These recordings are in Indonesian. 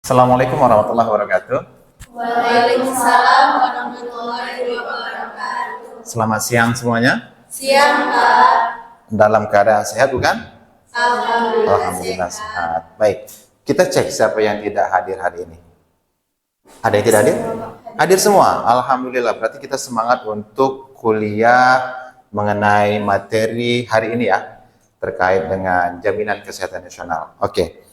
Assalamualaikum warahmatullahi wabarakatuh. Waalaikumsalam warahmatullahi wabarakatuh. Selamat siang semuanya. Siang, Pak. Dalam keadaan sehat bukan? Alhamdulillah Sehat. Baik, kita cek siapa yang tidak hadir hari ini. Ada yang tidak hadir? Hadir semua. Alhamdulillah. Berarti kita semangat untuk kuliah mengenai materi hari ini ya, terkait dengan jaminan kesehatan nasional. Oke.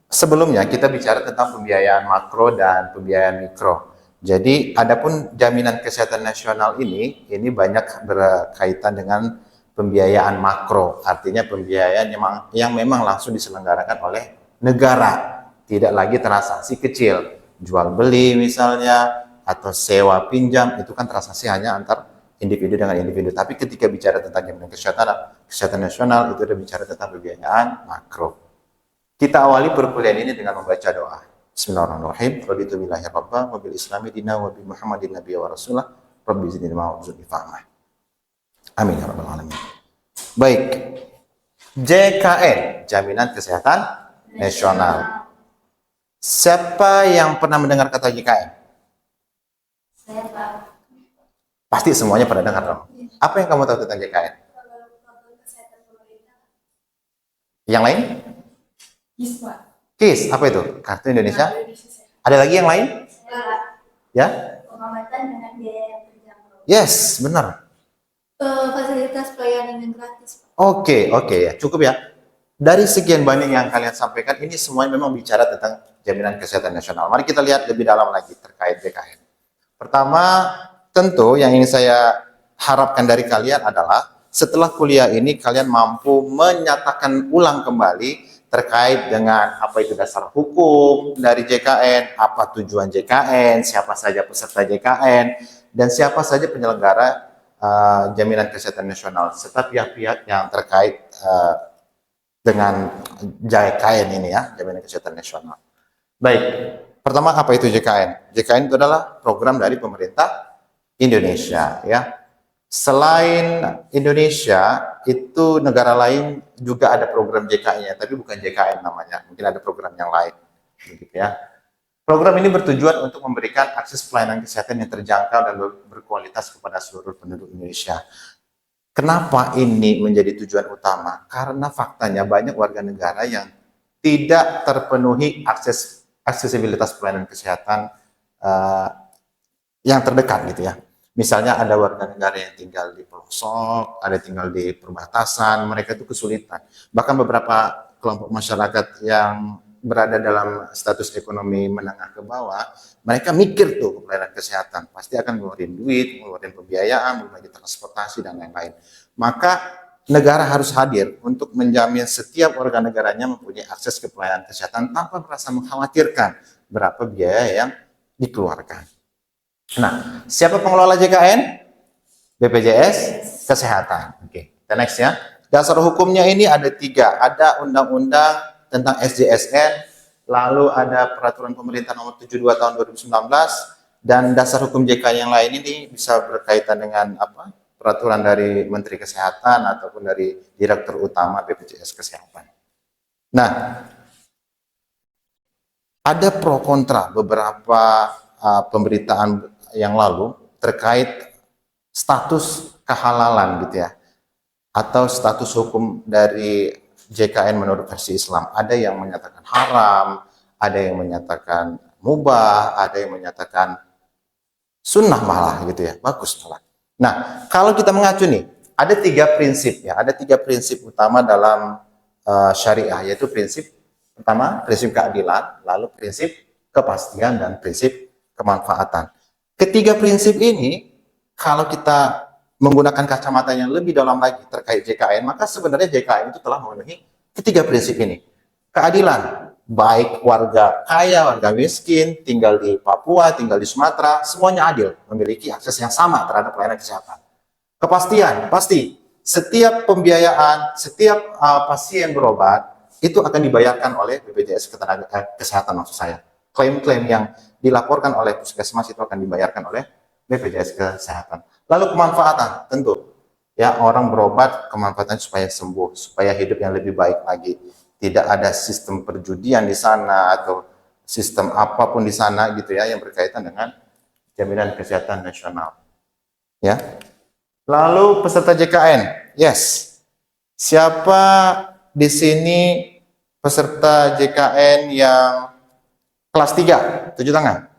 Sebelumnya kita bicara tentang pembiayaan makro dan pembiayaan mikro. Jadi adapun jaminan kesehatan nasional ini banyak berkaitan dengan pembiayaan makro, artinya pembiayaan yang memang langsung diselenggarakan oleh negara, tidak lagi transaksi kecil, jual beli misalnya, atau sewa pinjam, itu kan transaksi hanya antar individu dengan individu. Tapi ketika bicara tentang jaminan kesehatan nasional, itu sudah bicara tentang pembiayaan makro. Kita awali perkuliahan ini dengan membaca doa. Bismillahirrahmanirrahim. Raditu billahi rabba wa bil islami dina wa bi Muhammadin nabiyya wa rasulah. Rabbi zidni ilma warzuqni fahma. Amin ya rabbal alamin. Baik. JKN, Jaminan Kesehatan Nasional. Siapa yang pernah mendengar kata JKN? Saya, Pak. Pasti semuanya pernah dengar dong. Apa yang kamu tahu tentang JKN? Yang lain? KIS, apa itu? Kartu Indonesia? Ada lagi yang lain? Ya? Pengobatan dengan biaya yang terjangkau. Yes, benar. Fasilitas pelayanan yang gratis, Pak. Oke, ya. Cukup ya. Dari sekian banyak yang kalian sampaikan, ini semuanya memang bicara tentang jaminan kesehatan nasional. Mari kita lihat lebih dalam lagi terkait JKN. Pertama, tentu yang ingin saya harapkan dari kalian adalah setelah kuliah ini kalian mampu menyatakan ulang kembali terkait dengan apa itu dasar hukum dari JKN, apa tujuan JKN, siapa saja peserta JKN, dan siapa saja penyelenggara jaminan kesehatan nasional, serta pihak-pihak yang terkait dengan JKN ini ya, jaminan kesehatan nasional. Baik, pertama apa itu JKN? JKN itu adalah program dari pemerintah Indonesia ya. Selain Indonesia, itu negara lain juga ada program JKN-nya, tapi bukan JKN namanya, mungkin ada program yang lain, begitu ya. Program ini bertujuan untuk memberikan akses pelayanan kesehatan yang terjangkau dan berkualitas kepada seluruh penduduk Indonesia. Kenapa ini menjadi tujuan utama? Karena faktanya banyak warga negara yang tidak terpenuhi aksesibilitas pelayanan kesehatan yang terdekat gitu ya. Misalnya ada warga negara yang tinggal di pelosok, ada tinggal di perbatasan, mereka itu kesulitan. Bahkan beberapa kelompok masyarakat yang berada dalam status ekonomi menengah ke bawah, mereka mikir tuh pelayanan kesehatan, pasti akan ngeluarin duit, ngeluarin pembiayaan, belum lagi transportasi dan lain-lain. Maka negara harus hadir untuk menjamin setiap warga negaranya mempunyai akses ke pelayanan kesehatan tanpa merasa mengkhawatirkan berapa biaya yang dikeluarkan. Nah, siapa pengelola JKN? BPJS Kesehatan. Oke, kita next ya. Dasar hukumnya ini ada 3. Ada undang-undang tentang SJSN, lalu ada peraturan pemerintah nomor 72 tahun 2019, dan dasar hukum JKN yang lain ini bisa berkaitan dengan apa? Peraturan dari Menteri Kesehatan ataupun dari Direktur Utama BPJS Kesehatan. Nah, ada pro kontra beberapa pemberitaan yang lalu terkait status kehalalan gitu ya, atau status hukum dari JKN menurut versi Islam. Ada yang menyatakan haram, ada yang menyatakan mubah, ada yang menyatakan sunnah malah gitu ya, bagus malah. Nah, kalau kita mengacu nih, ada 3 prinsip ya, ada 3 prinsip utama dalam syariah, yaitu prinsip pertama, prinsip keadilan, lalu prinsip kepastian, dan prinsip kemanfaatan. Ketiga prinsip ini, kalau kita menggunakan kacamata yang lebih dalam lagi terkait JKN, maka sebenarnya JKN itu telah memenuhi ketiga prinsip ini. Keadilan, baik warga kaya, warga miskin, tinggal di Papua, tinggal di Sumatera, semuanya adil, memiliki akses yang sama terhadap pelayanan kesehatan. Kepastian, pasti setiap pembiayaan, setiap pasien berobat, itu akan dibayarkan oleh BPJS Kesehatan maksud saya. Klaim-klaim yang dilaporkan oleh puskesmas itu akan dibayarkan oleh BPJS Kesehatan. Lalu kemanfaatan, tentu ya, orang berobat kemanfaatan supaya sembuh, supaya hidup yang lebih baik lagi, tidak ada sistem perjudian di sana atau sistem apapun di sana gitu ya yang berkaitan dengan jaminan kesehatan nasional. Ya. Lalu peserta JKN. Yes. Siapa di sini peserta JKN yang kelas 3? Tunjuk tangan.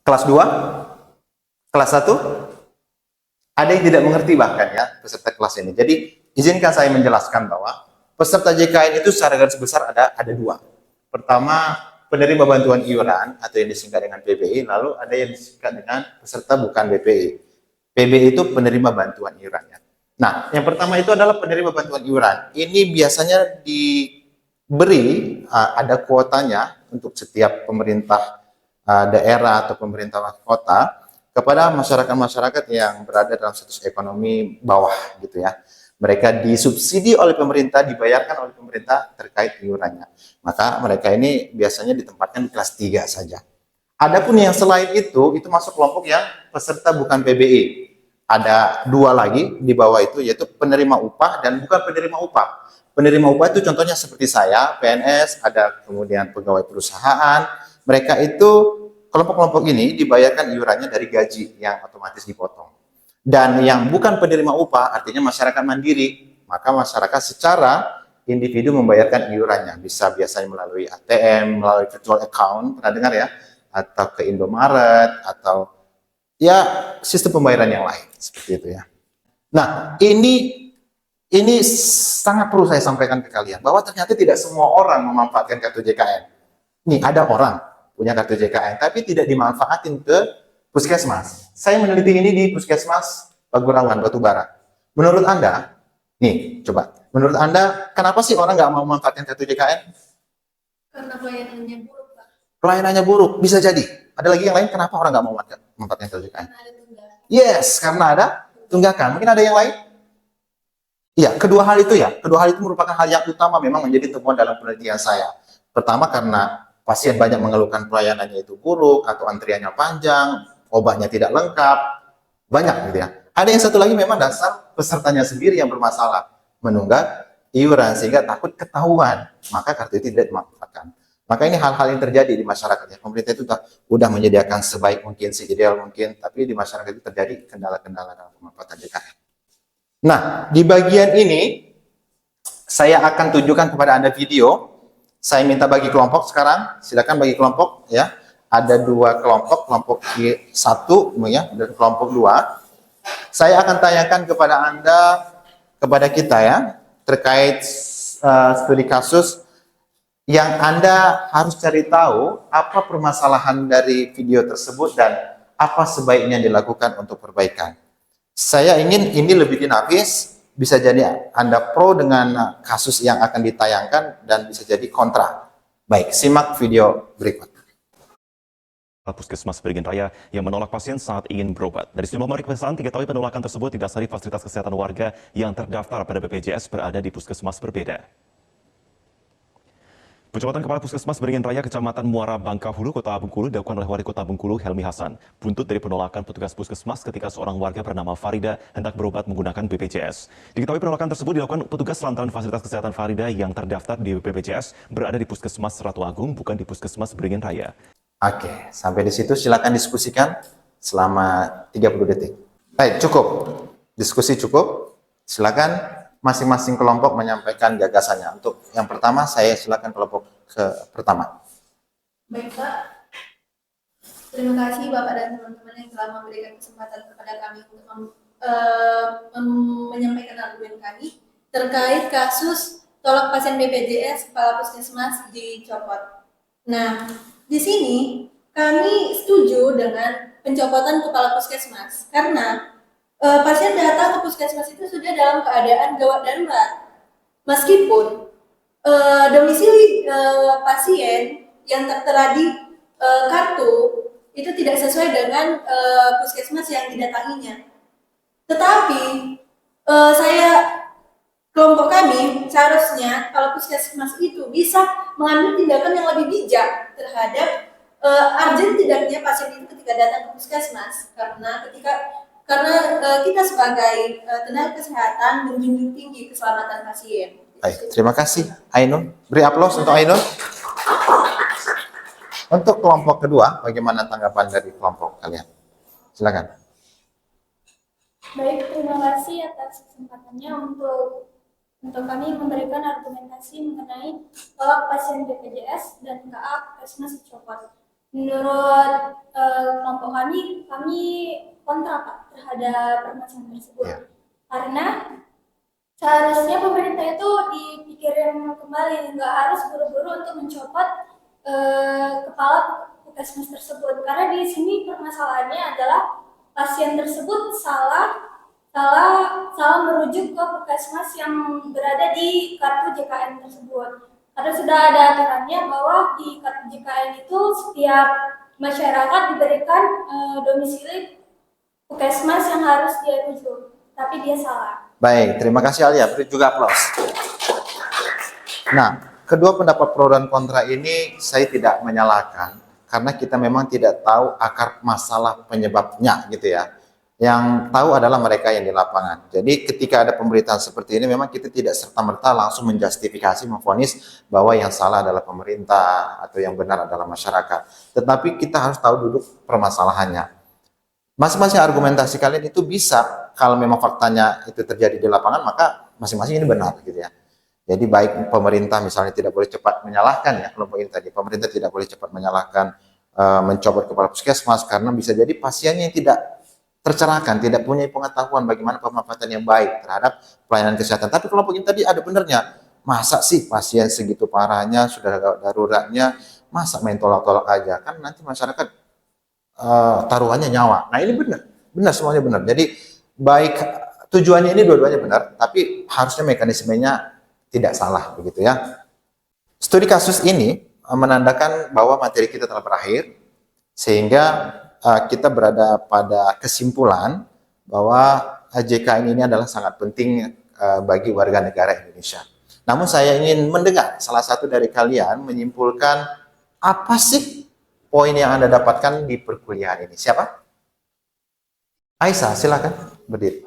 Kelas 2? Kelas 1? Ada yang tidak mengerti bahkan ya peserta kelas ini. Jadi izinkan saya menjelaskan bahwa peserta JKN itu secara garis besar ada dua. Pertama, penerima bantuan iuran atau yang disingkat dengan PBI, lalu ada yang disingkat dengan peserta bukan BPI. PBI itu penerima bantuan iurannya. Nah, yang pertama itu adalah penerima bantuan iuran. Ini biasanya diberi ada kuotanya untuk setiap pemerintah daerah atau pemerintah kota kepada masyarakat-masyarakat yang berada dalam status ekonomi bawah gitu ya. Mereka disubsidi oleh pemerintah, dibayarkan oleh pemerintah terkait iurannya. Maka mereka ini biasanya ditempatkan di kelas 3 saja. Adapun yang selain itu masuk kelompok yang peserta bukan PBI. Ada dua lagi di bawah itu, yaitu penerima upah dan bukan penerima upah. Penerima upah itu contohnya seperti saya, PNS, ada kemudian pegawai perusahaan. Mereka itu, kelompok-kelompok ini dibayarkan iurannya dari gaji yang otomatis dipotong. Dan yang bukan penerima upah, artinya masyarakat mandiri, maka masyarakat secara individu membayarkan iurannya. Bisa biasanya melalui ATM, melalui virtual account, pernah dengar ya? Atau ke Indomaret, atau ya sistem pembayaran yang lain, seperti itu ya. Nah, ini sangat perlu saya sampaikan ke kalian, bahwa ternyata tidak semua orang memanfaatkan kartu JKN. Nih, ada orang punya kartu JKN, tapi tidak dimanfaatin ke puskesmas. Saya meneliti ini di puskesmas Pagurawan, Batubara. Menurut Anda, nih coba, menurut Anda, kenapa sih orang nggak mau memanfaatkan kartu JKN? Karena pelayanannya buruk, Pak. Pelayanannya buruk, bisa jadi. Ada lagi yang lain, kenapa orang nggak mau memanfaatkan kartu JKN? Karena ada tunggakan. Yes, karena ada tunggakan. Mungkin ada yang lain? Iya, kedua hal itu merupakan hal yang utama memang menjadi temuan dalam penelitian saya. Pertama, karena pasien banyak mengeluhkan pelayanannya itu buruk, atau antriannya panjang, obatnya tidak lengkap, banyak gitu ya. Ada yang satu lagi memang dasar pesertanya sendiri yang bermasalah, menunggak iuran sehingga takut ketahuan, maka kartu itu tidak dimanfaatkan. Maka ini hal-hal yang terjadi di masyarakat ya. Pemerintah itu sudah menyediakan sebaik mungkin, seideal mungkin, tapi di masyarakat itu terjadi kendala-kendala dalam pemanfaatan JKN. Nah, di bagian ini saya akan tunjukkan kepada Anda video. Saya minta bagi kelompok sekarang, silakan bagi kelompok ya. Ada dua kelompok, kelompok 1 ya, dan kelompok 2. Saya akan tanyakan kepada Anda, kepada kita ya, terkait studi kasus yang Anda harus cari tahu apa permasalahan dari video tersebut dan apa sebaiknya dilakukan untuk perbaikan. Saya ingin ini lebih dinamis, bisa jadi Anda pro dengan kasus yang akan ditayangkan dan bisa jadi kontra. Baik, simak video berikut. Puskesmas Beringin Raya yang menolak pasien saat ingin berobat. Dari sejumlah pemeriksaan, diketahui penolakan tersebut didasari fasilitas kesehatan warga yang terdaftar pada BPJS berada di puskesmas berbeda. Pencopotan Kepala Puskesmas Beringin Raya, Kecamatan Muara Bangkahulu, Kota Bengkulu dilakukan oleh Wali Kota Bengkulu, Helmi Hasan. Buntut dari penolakan petugas puskesmas ketika seorang warga bernama Farida hendak berobat menggunakan BPJS. Diketahui penolakan tersebut dilakukan petugas lantaran fasilitas kesehatan Farida yang terdaftar di BPJS berada di Puskesmas Ratu Agung, bukan di Puskesmas Beringin Raya. Oke, sampai di situ silakan diskusikan selama 30 detik. Baik, cukup. Diskusi cukup. Silakan masing-masing kelompok menyampaikan gagasannya. Untuk yang pertama, saya silakan kelompok pertama. Baik, Pak. Terima kasih Bapak dan teman-teman yang telah memberikan kesempatan kepada kami untuk menyampaikan argumen kami terkait kasus tolak pasien BPJS Kepala Puskesmas dicopot. Nah, di sini kami setuju dengan pencopotan Kepala Puskesmas karena pasien datang ke puskesmas itu sudah dalam keadaan gawat darurat. Meskipun domisili pasien yang tertera di kartu itu tidak sesuai dengan puskesmas yang didatanginya. Tetapi kelompok kami seharusnya kalau puskesmas itu bisa mengambil tindakan yang lebih bijak terhadap urgent tidaknya pasien itu ketika datang ke puskesmas karena kita sebagai tenaga kesehatan menjunjung tinggi keselamatan pasien. Baik, terima kasih Ainun. Beri aplaus untuk Ainun. Untuk kelompok kedua, bagaimana tanggapan dari kelompok kalian? Silakan. Baik, terima kasih atas kesempatannya untuk kami memberikan argumentasi mengenai tolak pasien BPJS dan KA Puskesmas dicopot. Menurut kelompok kami kontra Pak terhadap permasalahan tersebut. Ya. Karena seharusnya pemerintah itu dipikirin kembali, nggak harus buru-buru untuk mencopot kepala puskesmas tersebut. Karena di sini permasalahannya adalah pasien tersebut salah merujuk ke puskesmas yang berada di kartu JKN tersebut. Karena sudah ada aturannya bahwa di kartu JKN itu setiap masyarakat diberikan domisili puskesmas yang harus dia rujuk, tapi dia salah. Baik, terima kasih Alia. Beri juga aplaus. Nah, kedua pendapat pro dan kontra ini saya tidak menyalahkan karena kita memang tidak tahu akar masalah penyebabnya gitu ya. Yang tahu adalah mereka yang di lapangan. Jadi ketika ada pemberitaan seperti ini memang kita tidak serta-merta langsung menjustifikasi, memvonis bahwa yang salah adalah pemerintah atau yang benar adalah masyarakat. Tetapi kita harus tahu duduk permasalahannya. Masing-masing argumentasi kalian itu bisa, kalau memang faktanya itu terjadi di lapangan, maka masing-masing ini benar gitu ya. Jadi baik pemerintah misalnya tidak boleh cepat menyalahkan ya, kelompok ini tadi, pemerintah tidak boleh cepat menyalahkan mencopot kepala puskesmas karena bisa jadi pasiennya yang tidak tercerahkan, tidak punya pengetahuan bagaimana pemanfaatan yang baik terhadap pelayanan kesehatan. Tapi kelompok ini tadi ada benarnya. Masa sih pasien segitu parahnya, sudah daruratnya, masa main tolak-tolak aja? Kan nanti masyarakat taruhannya nyawa. Nah ini benar semuanya benar. Jadi baik tujuannya ini dua-duanya benar, tapi harusnya mekanismenya tidak salah begitu ya. Studi kasus ini menandakan bahwa materi kita telah berakhir, sehingga kita berada pada kesimpulan bahwa JKN ini adalah sangat penting bagi warga negara Indonesia. Namun saya ingin mendengar salah satu dari kalian menyimpulkan apa sih poin yang Anda dapatkan di perkuliahan ini. Siapa? Aisyah, silakan berdiri.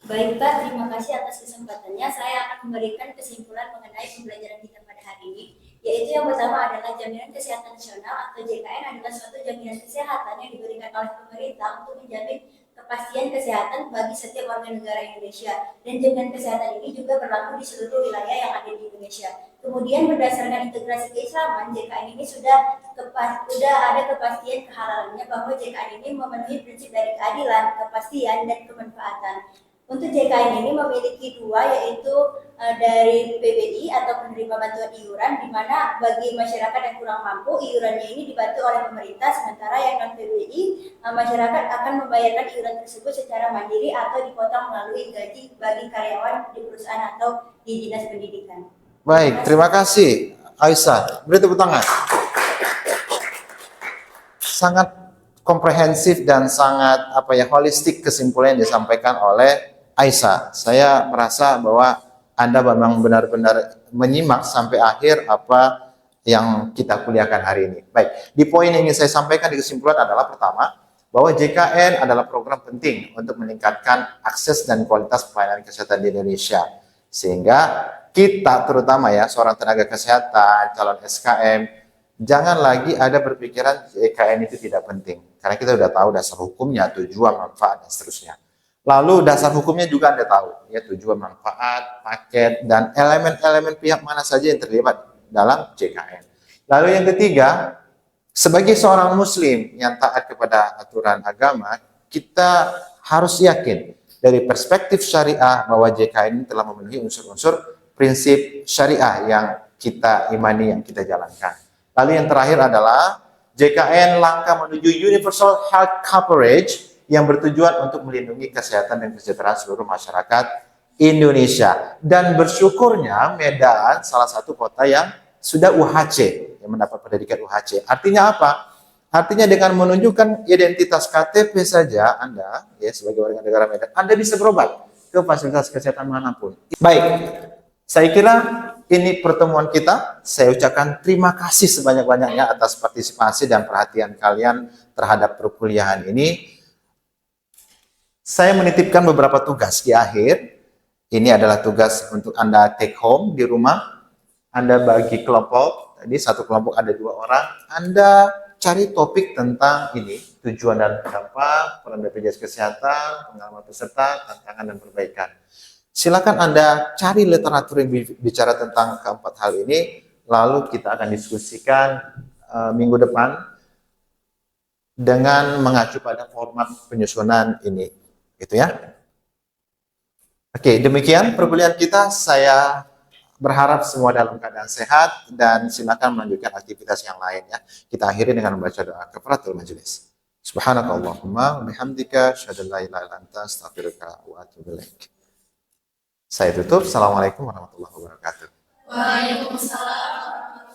Baik Pak, terima kasih atas kesempatannya. Saya akan memberikan kesimpulan mengenai pembelajaran kita pada hari ini, yaitu yang pertama adalah jaminan kesehatan nasional atau JKN adalah suatu jaminan kesehatan yang diberikan oleh pemerintah untuk menjamin kepastian kesehatan bagi setiap warga negara Indonesia, dan jaminan kesehatan ini juga berlaku di seluruh wilayah yang ada di Indonesia. Kemudian berdasarkan integrasi keislaman, JKN ini sudah ada kepastian kehalalannya bahwa JKN ini memenuhi prinsip dari keadilan, kepastian, dan kemanfaatan. Untuk JKN ini memiliki dua, yaitu dari PBI atau penerima bantuan iuran, di mana bagi masyarakat yang kurang mampu, iurannya ini dibantu oleh pemerintah, sementara yang non PBI, masyarakat akan membayarkan iuran tersebut secara mandiri atau dipotong melalui gaji bagi karyawan di perusahaan atau di dinas pendidikan. Baik, terima kasih Aisyah. Beri tepuk tangan. Sangat komprehensif dan sangat holistik kesimpulan yang disampaikan oleh Aisyah. Saya merasa bahwa Anda memang benar-benar menyimak sampai akhir apa yang kita kuliahkan hari ini. Baik, di poin yang ingin saya sampaikan di kesimpulan adalah pertama, bahwa JKN adalah program penting untuk meningkatkan akses dan kualitas pelayanan kesehatan di Indonesia. Sehingga kita terutama ya, seorang tenaga kesehatan, calon SKM, jangan lagi ada berpikiran JKN itu tidak penting. Karena kita sudah tahu dasar hukumnya, tujuan, manfaat, dan seterusnya. Lalu dasar hukumnya juga Anda tahu, ya, tujuan, manfaat, paket, dan elemen-elemen pihak mana saja yang terlibat dalam JKN. Lalu yang ketiga, sebagai seorang muslim yang taat kepada aturan agama, kita harus yakin dari perspektif syariah bahwa JKN ini telah memenuhi unsur-unsur prinsip syariah yang kita imani, yang kita jalankan. Lalu yang terakhir adalah JKN langkah menuju universal health coverage yang bertujuan untuk melindungi kesehatan dan kesejahteraan seluruh masyarakat Indonesia. Dan bersyukurnya Medan salah satu kota yang sudah UHC, yang mendapat predikat UHC. Artinya apa? Artinya dengan menunjukkan identitas KTP saja Anda, ya, sebagai warga negara Medan, Anda bisa berobat ke fasilitas kesehatan manapun. Baik, saya kira ini pertemuan kita. Saya ucapkan terima kasih sebanyak-banyaknya atas partisipasi dan perhatian kalian terhadap perkuliahan ini. Saya menitipkan beberapa tugas di akhir. Ini adalah tugas untuk Anda take home di rumah. Anda bagi kelompok, jadi satu kelompok ada 2 orang. Anda cari topik tentang ini, tujuan dan dampak, peran BPJS Kesehatan, pengalaman peserta, tantangan dan perbaikan. Silakan Anda cari literatur yang bicara tentang keempat hal ini, lalu kita akan diskusikan minggu depan dengan mengacu pada format penyusunan ini, gitu ya. Oke, demikian perkuliahan kita. Saya berharap semua dalam keadaan sehat dan silakan melanjutkan aktivitas yang lain ya. Kita akhiri dengan membaca doa kafaratul majelis. Subhanakallahumma wa bihamdika asyhadu an la ilaha illa anta astaghfiruka wa atubu ilaik. Saya tutup. Assalamualaikum warahmatullahi wabarakatuh. Waalaikumsalam.